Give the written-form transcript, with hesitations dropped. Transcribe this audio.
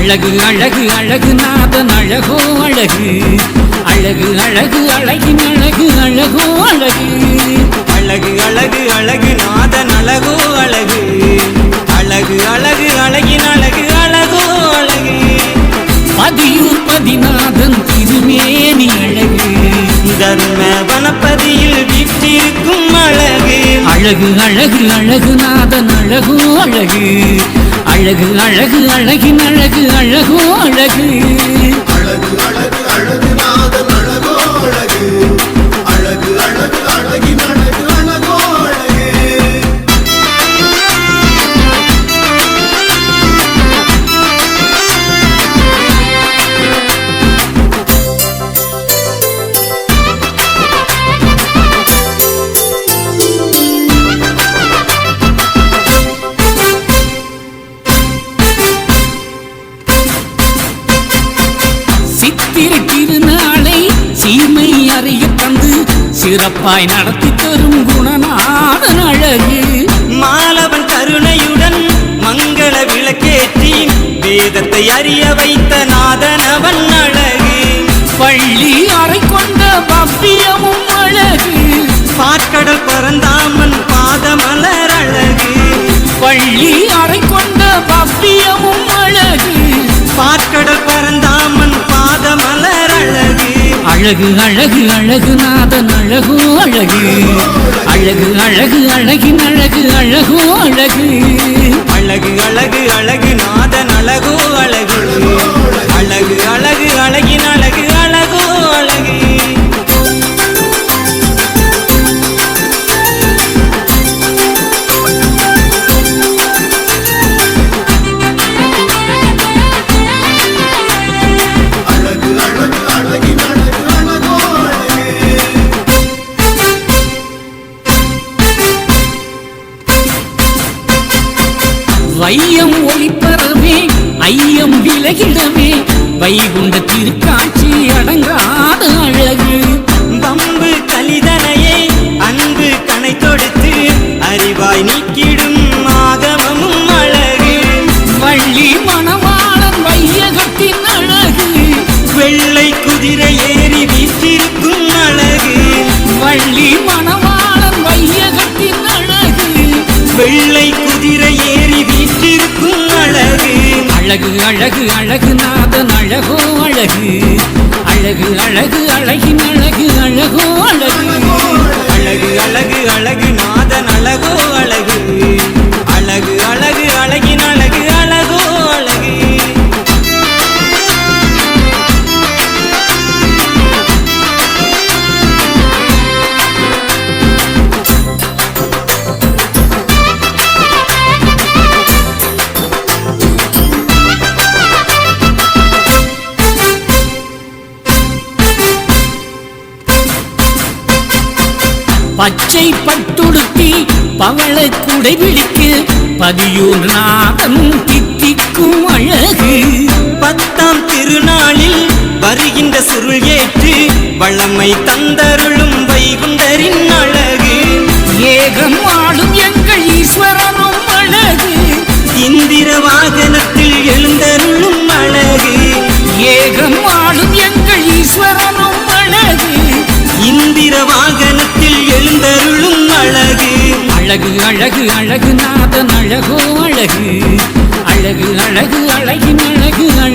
அழகு அழகு அழகு நாதன் அழகோ அழகு அழகு அழகு அழகின் அழகு அழகோ அழகு அழகு அழகு அழகு நாதன் அழகோ அழகு அழகு அழகு அழகின் அழகு அழகோ அழகு பதியூர் பதிநாதன் திருமேனி அழகு தர்ம வனப்பதியில் வீற்றிருக்கும் அழகு அழகு அழகு அழகு நாதன் அழகோ அழகு அழகு அழகு அழகின் அழகு அழகோ அழகு அழகு அழகு அழகு நாதன் அழகோ அழகு அழகு அழகு அழகின் அழகு அழகோ அழகு திருநாளை சீமை அறிய தந்து சிறப்பாய் நடத்தி தரும் குணநாதன் அழகு மாலவன் கருணையுடன் மங்கள விளக்கேற்றி வேதத்தை அறிய வைத்த நாதனவன் அழகு பள்ளி அறை கொண்ட பவ்யமும் அழகு பாற்கடல் பரந்தாமன் பாதமலர் அழகு பள்ளி அறை கொண்ட பவ்யமும் அழகு பாற்கடல் பரந்தாமன் பாதமலர் அழகு அழகு அழகு அழகு நாதன் அழகோ அழகு அழகு அழகு அழகின் அழகு அழகோ அழகு அழகு அழகு அழகு நாதன் அழகோ அழகு அழகு அழகு அழகின் அழகு அழகோ அழகு அழகு அழகு அழகின் அழகு அழகோ அழகு வையம் ஒளிப்பரவே ஐயம் விலகிடவே வைகுண்ட திருக்காட்சி அடங்காத அழகு பம்பு கலிதனையே அன்பு கணை தொடுத்து அறிவாய் நீக்கிடும் ஆகமமும் அழகு வள்ளி மணவாளன் வையகத்தின் அழகு வெள்ளை குதிரை ஏறி வீற்றிருக்கும் அழகு வள்ளி மணவாளன் வையகத்தின் அழகு வெள்ளை குதிரை ஏறி வீற்றிருக்கும் அழகு அழகு அழகு அழகு நாதன் அழகோ அழகு அழகு அழகு அழகின் அழகு அழகோ அழகு அழகு அழகு அழகு நாதன் அழகோ அழகு அழகு அழகு அழகின் அழகு அழகோ அழகு பச்சை பட்டுடுத்தி பவள குடை பிடிக்கு பதியூர் நாதன் தித்திக்கும் அழகு பத்தாம் திருநாளில் வருகின்ற சுருள் ஏற்று வளமை தந்தருளும் வைகுண்டரின் அழகு ஏகம் ஆளும் எங்கள் ஈஸ்வரனும் அழகு இந்திர வாகனத்தில் எழுந்தருளும் அழகு ஏகம் ஆளும் எங்கள் ஈஸ்வரனும் அழகு இந்திர வாகனத்தில் எழுந்தருளும் அழகு அழகு அழகு அழகு நாதன் அழகோ அழகு அழகு அழகு அழகின் அழகு அழகு